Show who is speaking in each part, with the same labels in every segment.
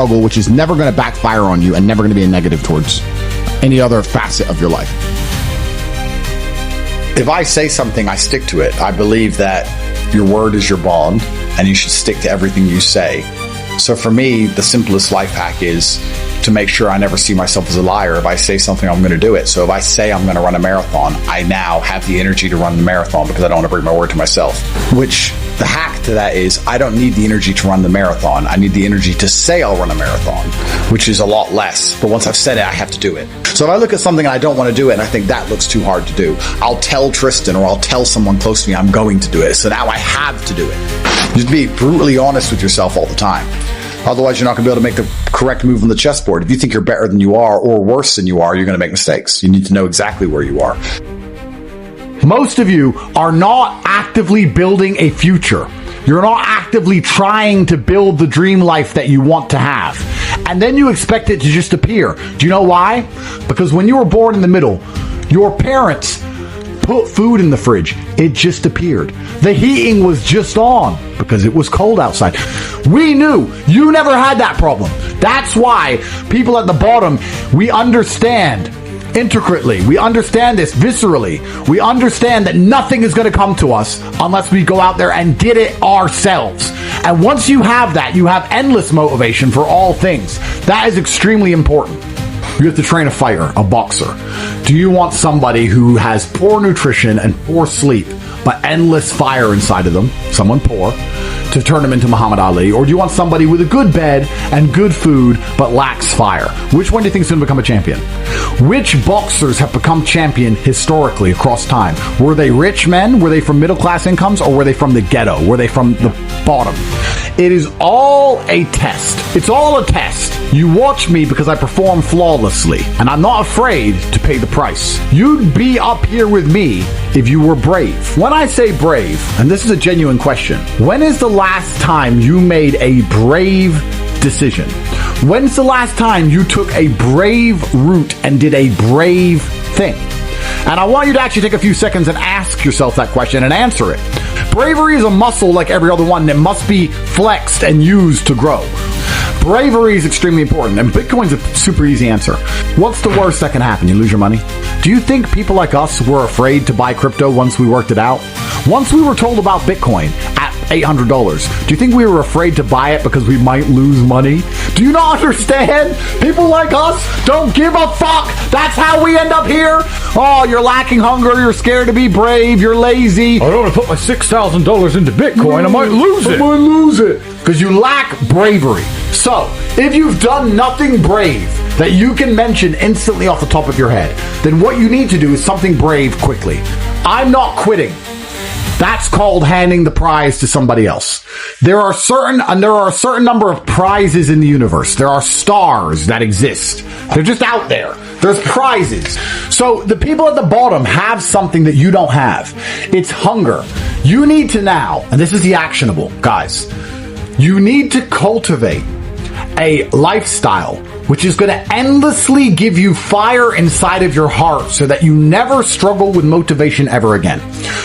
Speaker 1: struggle, which is never going to backfire on you and never going to be a negative towards any other facet of your life.
Speaker 2: If I say something, I stick to it. I believe that your word is your bond and you should stick to everything you say. So for me, the simplest life hack is to make sure I never see myself as a liar. If I say something, I'm going to do it. So if I say I'm going to run a marathon, I now have the energy to run the marathon because I don't want to break my word to myself. Which the hack to that is I don't need the energy to run the marathon. I need the energy to say I'll run a marathon, which is a lot less. But once I've said it, I have to do it. So if I look at something and I don't want to do it and I think that looks too hard to do, I'll tell Tristan or I'll tell someone close to me I'm going to do it. So now I have to do it. Just be brutally honest with yourself all the time. Otherwise, you're not going to be able to make the correct move on the chessboard. If you think you're better than you are or worse than you are, you're going to make mistakes. You need to know exactly where you are.
Speaker 1: Most of you are not actively building a future. You're not actively trying to build the dream life that you want to have. And then you expect it to just appear. Do you know why? Because when you were born in the middle, your parents put food in the fridge. It just appeared. The heating was just on because it was cold outside. We knew you never had that problem. That's why people at the bottom, we understand intricately. We understand this viscerally. We understand that nothing is going to come to us unless we go out there and get it ourselves. And once you have that, you have endless motivation for all things. That is extremely important. You have to train a fighter, a boxer. Do you want somebody who has poor nutrition and poor sleep, but endless fire inside of them, someone poor, to turn them into Muhammad Ali? Or do you want somebody with a good bed and good food, but lacks fire? Which one do you think is going to become a champion? Which boxers have become champion historically across time? Were they rich men? Were they from middle class incomes? Or were they from the ghetto? Were they from the bottom? It is all a test. It's all a test. You watch me because I perform flawlessly, and I'm not afraid to pay the price. You'd be up here with me if you were brave. When I say brave, and this is a genuine question, when is the last time you made a brave decision? When's the last time you took a brave route and did a brave thing? And I want you to actually take a few seconds and ask yourself that question and answer it. Bravery is a muscle like every other one that must be flexed and used to grow. Bravery is extremely important, and Bitcoin's a super easy answer. What's the worst that can happen? You lose your money? Do you think people like us were afraid to buy crypto once we worked it out? Once we were told about Bitcoin at $800, do you think we were afraid to buy it because we might lose money? Do you not understand? People like us don't give a fuck. That's how we end up here. Oh, you're lacking hunger. You're scared to be brave. You're lazy. I don't want to put my $6,000 into Bitcoin. I might lose it. Because you lack bravery. So, if you've done nothing brave that you can mention instantly off the top of your head, then what you need to do is something brave quickly. I'm not quitting. That's called handing the prize to somebody else. There are a certain number of prizes in the universe. There are stars that exist. They're just out there. There's prizes. So the people at the bottom have something that you don't have. It's hunger. You need to now, and this is the actionable, guys, you need to cultivate a lifestyle which is going to endlessly give you fire inside of your heart so that you never struggle with motivation ever again.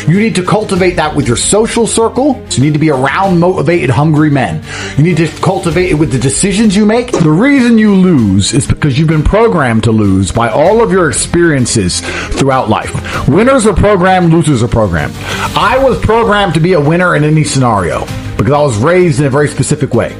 Speaker 1: You need to cultivate that with your social circle. So you need to be around motivated, hungry men. You need to cultivate it with the decisions you make. The reason you lose is because you've been programmed to lose by all of your experiences throughout life. Winners are programmed, losers are programmed. I was programmed to be a winner in any scenario because I was raised in a very specific way.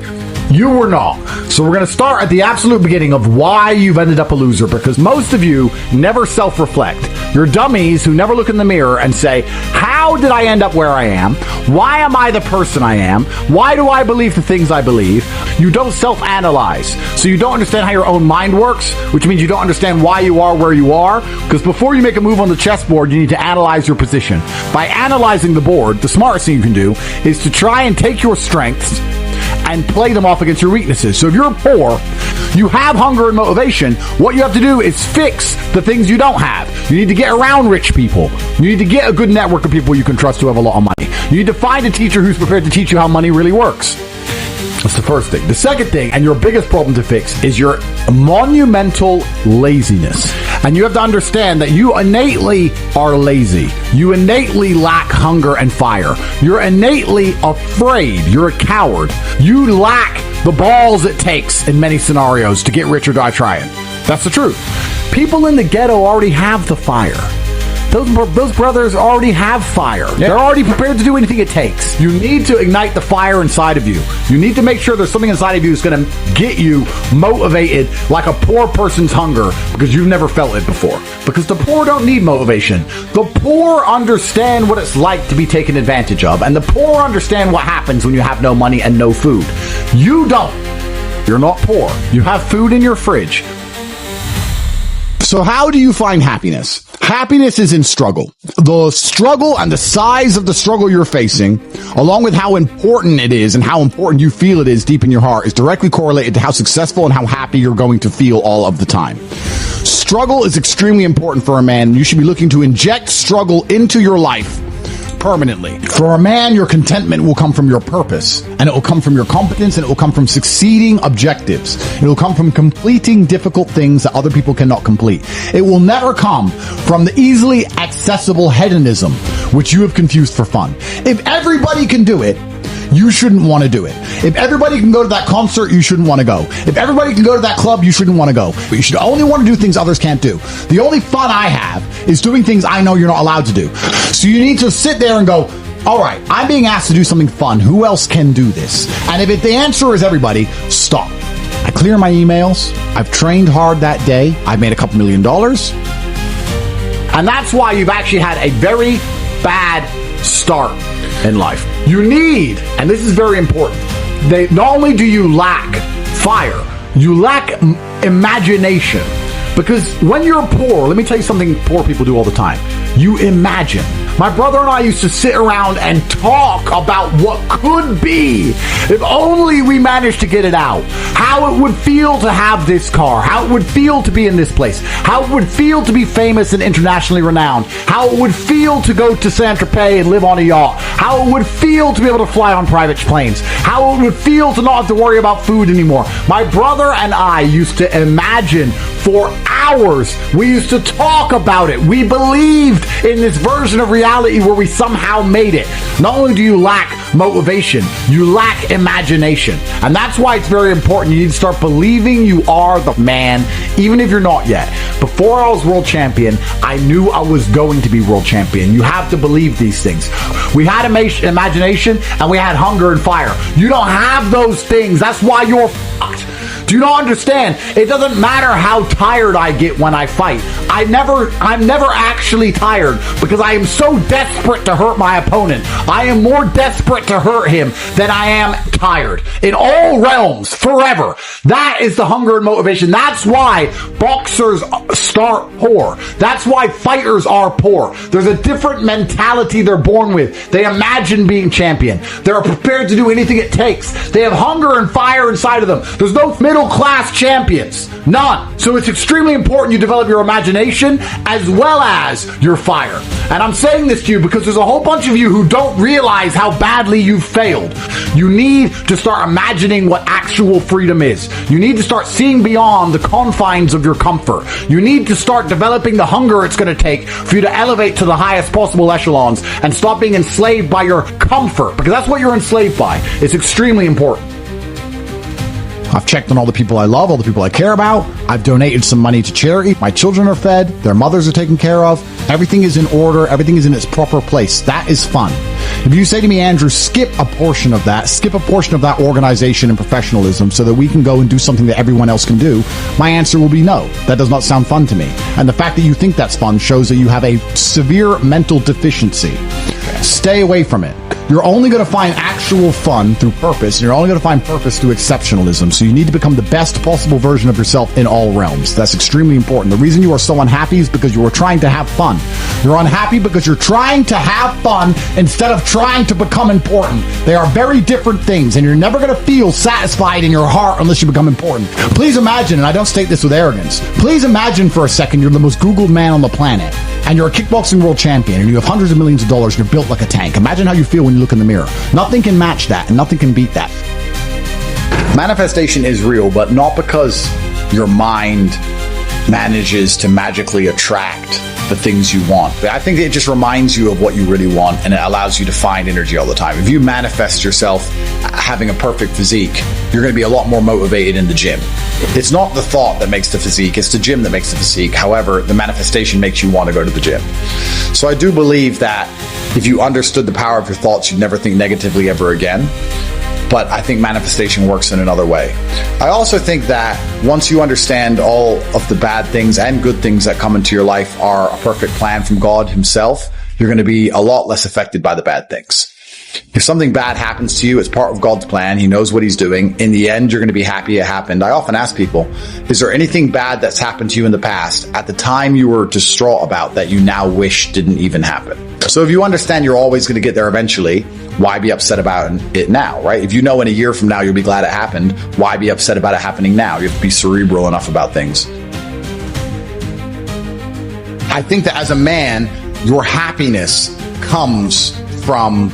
Speaker 1: You were not. So we're going to start at the absolute beginning of why you've ended up a loser, because most of you never self-reflect. You're dummies who never look in the mirror and say, how did I end up where I am? Why am I the person I am? Why do I believe the things I believe? You don't self-analyze. So you don't understand how your own mind works, which means you don't understand why you are where you are. Because before you make a move on the chessboard, you need to analyze your position. By analyzing the board, the smartest thing you can do is to try and take your strengths and play them off against your weaknesses. So if you're poor, you have hunger and motivation, what you have to do is fix the things you don't have. You need to get around rich people. You need to get a good network of people you can trust who have a lot of money. You need to find a teacher who's prepared to teach you how money really works. That's the first thing. The second thing, and your biggest problem to fix, is your monumental laziness. And you have to understand that you innately are lazy. You innately lack hunger and fire. You're innately afraid. You're a coward. You lack the balls it takes in many scenarios to get rich or die trying. That's the truth. People in the ghetto already have the fire. Those brothers already have fire. Yep. They're already prepared to do anything it takes. You need to ignite the fire inside of you. You need to make sure there's something inside of you that's going to get you motivated like a poor person's hunger, because you've never felt it before. Because the poor don't need motivation. The poor understand what it's like to be taken advantage of, and the poor understand what happens when you have no money and no food. You don't. You're not poor. You have food in your fridge.
Speaker 2: So how do you find happiness? Happiness is in struggle. The struggle and the size of the struggle you're facing, along with how important it is and how important you feel it is deep in your heart, is directly correlated to how successful and how happy you're going to feel all of the time. Struggle is extremely important for a man. You should be looking to inject struggle into your life permanently. For a man, your contentment will come from your purpose, and it will come from your competence, and it will come from succeeding objectives. It will come from completing difficult things that other people cannot complete. It will never come from the easily accessible hedonism, which you have confused for fun. If everybody can do it, you shouldn't want to do it. If everybody can go to that concert, you shouldn't want to go. If everybody can go to that club, you shouldn't want to go. But you should only want to do things others can't do. The only fun I have is doing things I know you're not allowed to do. So you need to sit there and go, all right, I'm being asked to do something fun. Who else can do this? And if the answer is everybody, stop. I clear my emails. I've trained hard that day. I've made a couple $1 million.
Speaker 1: And that's why you've actually had a very bad start in life. You need, and this is very important, not only do you lack fire, you lack imagination. Because when you're poor, let me tell you something poor people do all the time. You imagine. My brother and I used to sit around and talk about what could be if only we managed to get it out. How it would feel to have this car. How it would feel to be in this place. How it would feel to be famous and internationally renowned. How it would feel to go to Saint-Tropez and live on a yacht. How it would feel to be able to fly on private planes. How it would feel to not have to worry about food anymore. My brother and I used to imagine for hours. We used to talk about it. We believed in this version of reality where we somehow made it. Not only do you lack motivation, you lack imagination. And that's why it's very important. You need to start believing you are the man, even if you're not yet. Before I was world champion, I knew I was going to be world champion. You have to believe these things. We had imagination and we had hunger and fire. You don't have those things. That's why you're fucked. Do you not understand? It doesn't matter how tired I get when I fight. I'm never actually tired because I am so desperate to hurt my opponent. I am more desperate to hurt him than I am tired. In all realms, forever. That is the hunger and motivation. That's why boxers start poor. That's why fighters are poor. There's a different mentality they're born with. They imagine being champion. They're prepared to do anything it takes. They have hunger and fire inside of them. There's no middle-class champions. None. So it's extremely important you develop your imagination as well as your fire. And I'm saying this to you because there's a whole bunch of you who don't realize how badly you've failed. You need to start imagining what actual freedom is. You need to start seeing beyond the confines of your comfort. You need to start developing the hunger it's going to take for you to elevate to the highest possible echelons and stop being enslaved by your comfort, because that's what you're enslaved by. It's extremely important.
Speaker 2: I've checked on all the people I love, all the people I care about. I've donated some money to charity. My children are fed. Their mothers are taken care of. Everything is in order. Everything is in its proper place. That is fun. If you say to me, Andrew, skip a portion of that organization and professionalism so that we can go and do something that everyone else can do, my answer will be no. That does not sound fun to me. And the fact that you think that's fun shows that you have a severe mental deficiency. Stay away from it. You're only going to find actual fun through purpose, and you're only going to find purpose through exceptionalism. So you need to become the best possible version of yourself in all realms. That's extremely important. The reason you are so unhappy is because you are trying to have fun. You're unhappy because you're trying to have fun instead of trying to become important. They are very different things, and you're never going to feel satisfied in your heart unless you become important. Please imagine, and I don't state this with arrogance, please imagine for a second you're the most Googled man on the planet, and you're a kickboxing world champion, and you have hundreds of millions of dollars, and you're built like a tank. Imagine how you feel when you look in the mirror. Nothing can match that, and nothing can beat that. Manifestation is real, but not because your mind manages to magically attract the things you want. But I think it just reminds you of what you really want, and it allows you to find energy all the time. If you manifest yourself having a perfect physique, you're going to be a lot more motivated in the gym. It's not the thought that makes the physique, it's the gym that makes the physique. However, the manifestation makes you want to go to the gym. So I do believe that if you understood the power of your thoughts, you'd never think negatively ever again. But I think manifestation works in another way. I also think that once you understand all of the bad things and good things that come into your life are a perfect plan from God himself, you're going to be a lot less affected by the bad things. If something bad happens to you, it's part of God's plan. He knows what he's doing. In the end, you're going to be happy it happened. I often ask people, is there anything bad that's happened to you in the past at the time you were distraught about that you now wish didn't even happen? So if you understand you're always going to get there eventually, why be upset about it now, right? If you know in a year from now you'll be glad it happened, why be upset about it happening now? You have to be cerebral enough about things. I think that as a man, your happiness comes from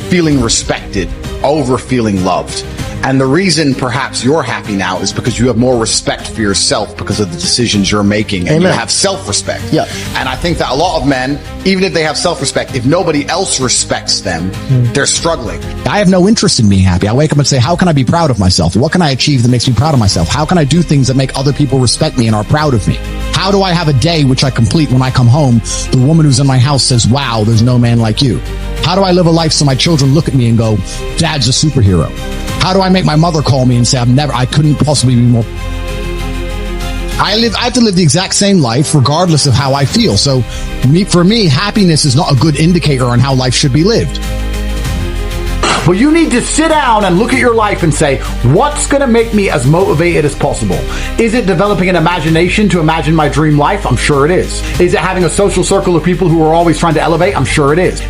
Speaker 2: feeling respected over feeling loved. And the reason perhaps you're happy now is because you have more respect for yourself because of the decisions you're making, and
Speaker 3: Amen.
Speaker 2: you have self-respect.
Speaker 3: Yeah.
Speaker 2: And I think that a lot of men, even if they have self-respect, if nobody else respects them, they're struggling.
Speaker 3: I have no interest in being happy. I wake up and say, how can I be proud of myself? What can I achieve that makes me proud of myself? How can I do things that make other people respect me and are proud of me? How do I have a day which I complete when I come home? The woman who's in my house says, wow, there's no man like you. How do I live a life so my children look at me and go, Dad's a superhero? How do I make my mother call me and say, I couldn't possibly be more. I have to live the exact same life regardless of how I feel. So for me, happiness is not a good indicator on how life should be lived.
Speaker 1: Well, you need to sit down and look at your life and say, what's going to make me as motivated as possible? Is it developing an imagination to imagine my dream life? I'm sure it is. Is it having a social circle of people who are always trying to elevate? I'm sure it is.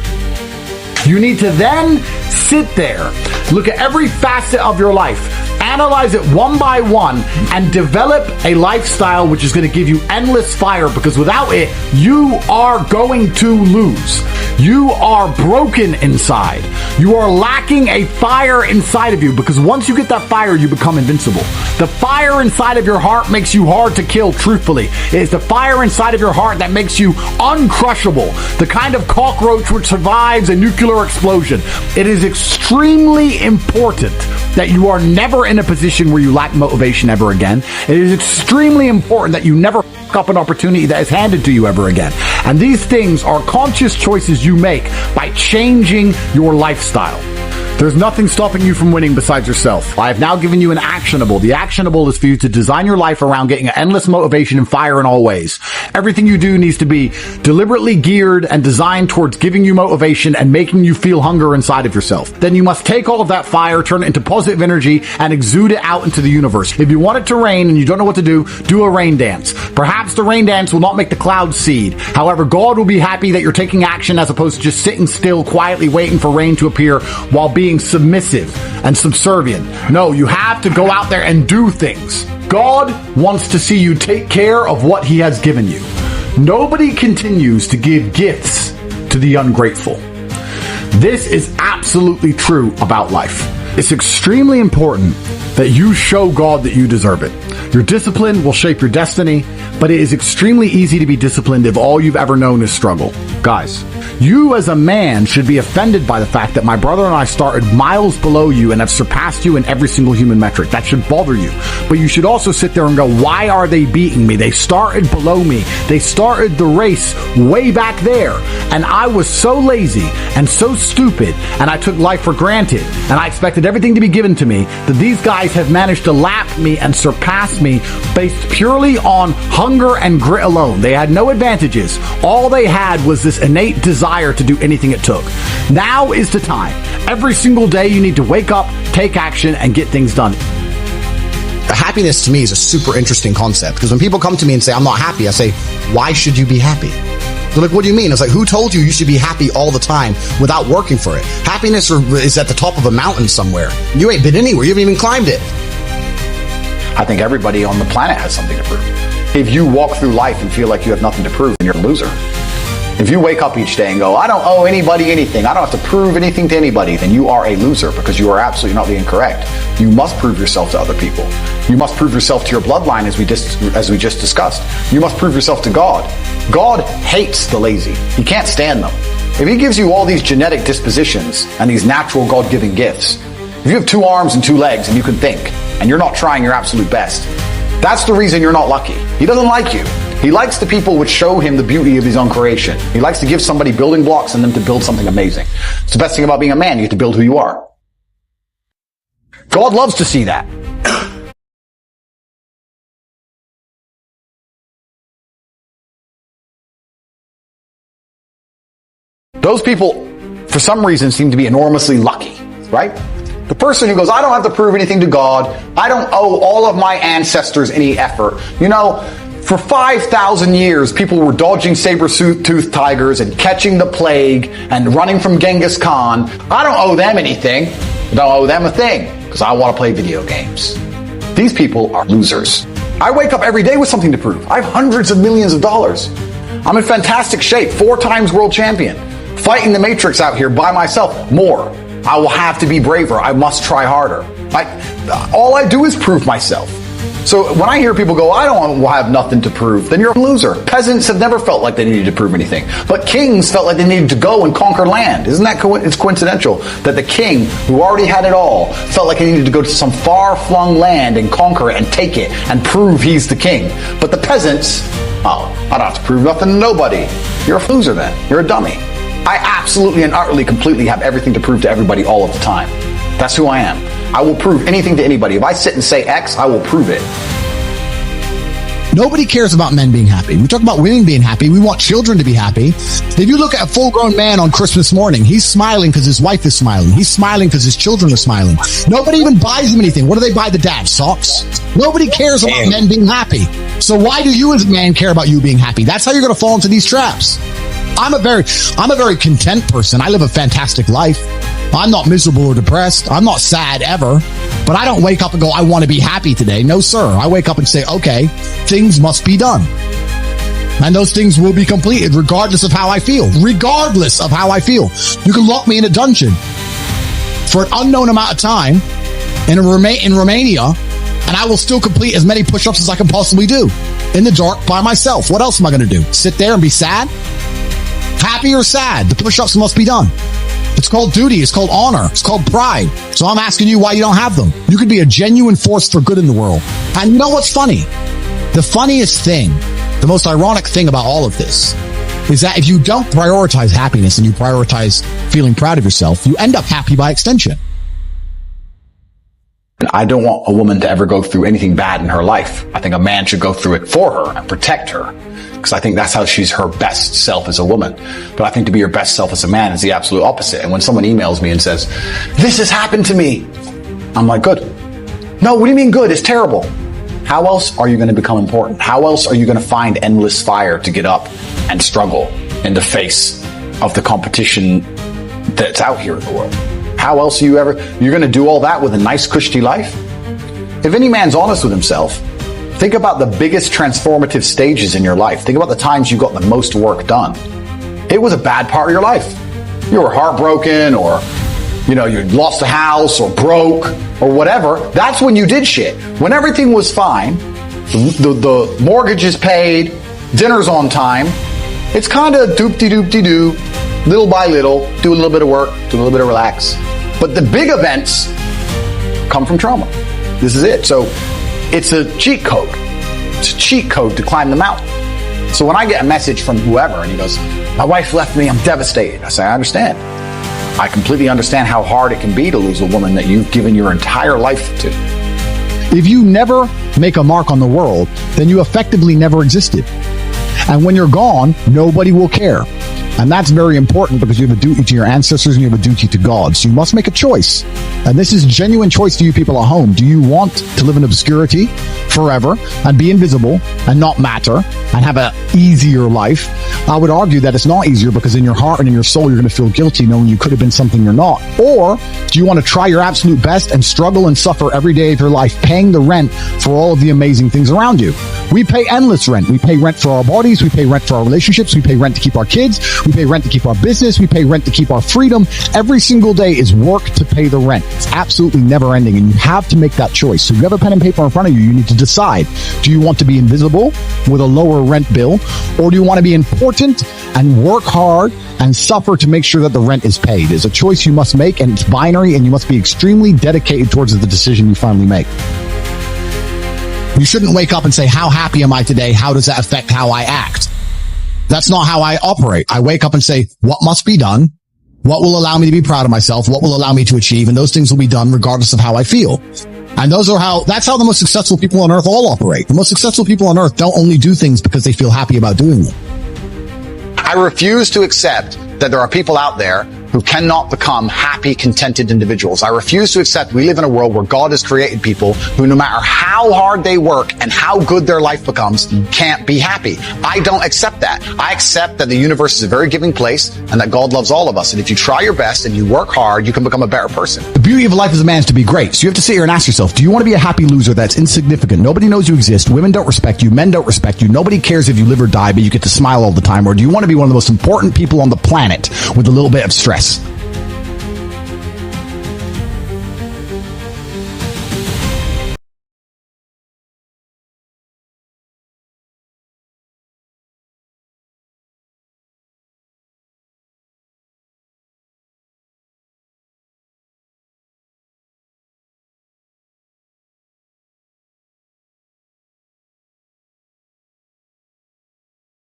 Speaker 1: You need to then sit there, look at every facet of your life, analyze it one by one, and develop a lifestyle which is going to give you endless fire, because without it, you are going to lose. You are broken inside. You are lacking a fire inside of you, because once you get that fire, you become invincible. The fire inside of your heart makes you hard to kill, truthfully. It is the fire inside of your heart that makes you uncrushable, the kind of cockroach which survives a nuclear explosion. It is extremely important that you are never in a position where you lack motivation ever again. It is extremely important that you never f*** up an opportunity that is handed to you ever again. And these things are conscious choices you make by changing your lifestyle. There's nothing stopping you from winning besides yourself. I have now given you an actionable. The actionable is for you to design your life around getting endless motivation and fire in all ways. Everything you do needs to be deliberately geared and designed towards giving you motivation and making you feel hunger inside of yourself. Then you must take all of that fire, turn it into positive energy, and exude it out into the universe. If you want it to rain and you don't know what to do a rain dance. Perhaps the rain dance will not make the clouds seed. However, God will be happy that you're taking action as opposed to just sitting still, quietly waiting for rain to appear while being submissive and subservient. No, you have to go out there and do things. God wants to see you take care of what he has given you. Nobody continues to give gifts to the ungrateful. This is absolutely true about life. It's extremely important that you show God that you deserve it. Your discipline will shape your destiny, but it is extremely easy to be disciplined if all you've ever known is struggle. Guys, you as a man should be offended by the fact that my brother and I started miles below you and have surpassed you in every single human metric. That should bother you. But you should also sit there and go, why are they beating me? They started below me. They started the race way back there. And I was so lazy and so stupid, and I took life for granted, and I expected everything to be given to me, that these guys have managed to lap me and surpass me based purely on hunger and grit alone. They had no advantages. All they had was this innate desire to do anything it took. Now is the time. Every single day you need to wake up, take action, and get things done.
Speaker 3: Happiness to me is a super interesting concept, because when people come to me and say, I'm not happy, I say, why should you be happy? They're like, what do you mean? It's like, who told you should be happy all the time without working for it? Happiness is at the top of a mountain somewhere. You ain't been anywhere. You haven't even climbed it.
Speaker 2: I think everybody on the planet has something to prove. If you walk through life and feel like you have nothing to prove, then you're a loser. If you wake up each day and go, I don't owe anybody anything, I don't have to prove anything to anybody, then you are a loser because you are absolutely not being correct. You must prove yourself to other people. You must prove yourself to your bloodline as we just discussed. You must prove yourself to God. God hates the lazy. He can't stand them. If he gives you all these genetic dispositions and these natural God-given gifts, if you have 2 arms and 2 legs and you can think, and you're not trying your absolute best, that's the reason you're not lucky. He doesn't like you. He likes the people which show him the beauty of his own creation. He likes to give somebody building blocks and them to build something amazing. It's the best thing about being a man. You get to build who you are. God loves to see that. Those people, for some reason, seem to be enormously lucky, right? The person who goes, I don't have to prove anything to God. I don't owe all of my ancestors any effort. You know, for 5,000 years, people were dodging saber-toothed tigers and catching the plague and running from Genghis Khan. I don't owe them anything. I don't owe them a thing because I want to play video games. These people are losers. I wake up every day with something to prove. I have hundreds of millions of dollars. I'm in fantastic shape, 4 times world champion. Fighting the Matrix out here by myself. More. I will have to be braver. I must try harder. All I do is prove myself. So when I hear people go, I don't have nothing to prove, then you're a loser. Peasants have never felt like they needed to prove anything. But kings felt like they needed to go and conquer land. Isn't that it's coincidental that the king, who already had it all, felt like he needed to go to some far-flung land and conquer it and take it and prove he's the king. But the peasants, I don't have to prove nothing to nobody. You're a loser then. You're a dummy. I absolutely and utterly, completely have everything to prove to everybody all of the time. That's who I am. I will prove anything to anybody. If I sit and say X, I will prove it.
Speaker 3: Nobody cares about men being happy. We talk about women being happy. We want children to be happy. If you look at a full-grown man on Christmas morning, he's smiling because his wife is smiling. He's smiling because his children are smiling. Nobody even buys him anything. What do they buy the dad? Socks? Nobody cares about men being happy. So why do you as a man care about you being happy? That's how you're going to fall into these traps. I'm a very content person. I live a fantastic life. I'm not miserable or depressed. I'm not sad ever. But I don't wake up and go, I want to be happy today. No, sir. I wake up and say, okay, things must be done. And those things will be completed regardless of how I feel. Regardless of how I feel. You can lock me in a dungeon for an unknown amount of time in Romania, and I will still complete as many push-ups as I can possibly do in the dark by myself. What else am I going to do? Sit there and be sad? Happy or sad? The push-ups must be done. It's called duty. It's called honor. It's called pride. So I'm asking you why you don't have them. You could be a genuine force for good in the world. And you know what's funny? The funniest thing, the most ironic thing about all of this is that if you don't prioritize happiness and you prioritize feeling proud of yourself, you end up happy by extension.
Speaker 2: I don't want a woman to ever go through anything bad in her life. I think a man should go through it for her and protect her, because I think that's how she's her best self as a woman. But I think to be your best self as a man is the absolute opposite. And when someone emails me and says, this has happened to me, I'm like, good. No, what do you mean good? It's terrible. How else are you going to become important? How else are you going to find endless fire to get up and struggle in the face of the competition that's out here in the world? How else are you're going to do all that with a nice, cushy life? If any man's honest with himself, think about the biggest transformative stages in your life. Think about the times you got the most work done. It was a bad part of your life. You were heartbroken, or, you lost a house, or broke, or whatever. That's when you did shit. When everything was fine, the mortgage is paid, dinner's on time, it's kind of doop-de-doop-de-doo, little by little, do a little bit of work, do a little bit of relax. But the big events come from trauma. This is it. So it's a cheat code. It's a cheat code to climb the mountain. So when I get a message from whoever and he goes, my wife left me, I'm devastated. I say, I understand. I completely understand how hard it can be to lose a woman that you've given your entire life to.
Speaker 3: If you never make a mark on the world, then you effectively never existed. And when you're gone, nobody will care. And that's very important because you have a duty to your ancestors and you have a duty to God. So you must make a choice. And this is a genuine choice to you people at home. Do you want to live in obscurity forever and be invisible and not matter and have an easier life? I would argue that it's not easier, because in your heart and in your soul, you're going to feel guilty knowing you could have been something you're not. Or do you want to try your absolute best and struggle and suffer every day of your life, paying the rent for all of the amazing things around you? We pay endless rent. We pay rent for our bodies. We pay rent for our relationships. We pay rent to keep our kids. We pay rent to keep our business. We pay rent to keep our freedom. Every single day is work to pay the rent. It's absolutely never ending, and you have to make that choice. So if you have a pen and paper in front of you, you need to decide. Do you want to be invisible with a lower rent bill, or do you want to be important and work hard and suffer to make sure that the rent is paid? It's a choice you must make, and it's binary, and you must be extremely dedicated towards the decision you finally make. You shouldn't wake up and say, how happy am I today? How does that affect how I act? That's not how I operate. I wake up and say, what must be done? What will allow me to be proud of myself? What will allow me to achieve? And those things will be done regardless of how I feel. And that's how the most successful people on earth all operate. The most successful people on earth don't only do things because they feel happy about doing them.
Speaker 2: I refuse to accept that there are people out there who cannot become happy, contented individuals. I refuse to accept we live in a world where God has created people who, no matter how hard they work and how good their life becomes, can't be happy. I don't accept that. I accept that the universe is a very giving place and that God loves all of us. And if you try your best and you work hard, you can become a better person.
Speaker 1: The beauty of life as a man is to be great. So you have to sit here and ask yourself, do you want to be a happy loser that's insignificant? Nobody knows you exist. Women don't respect you. Men don't respect you. Nobody cares if you live or die, but you get to smile all the time. Or do you want to be one of the most important people on the planet with a little bit of stress?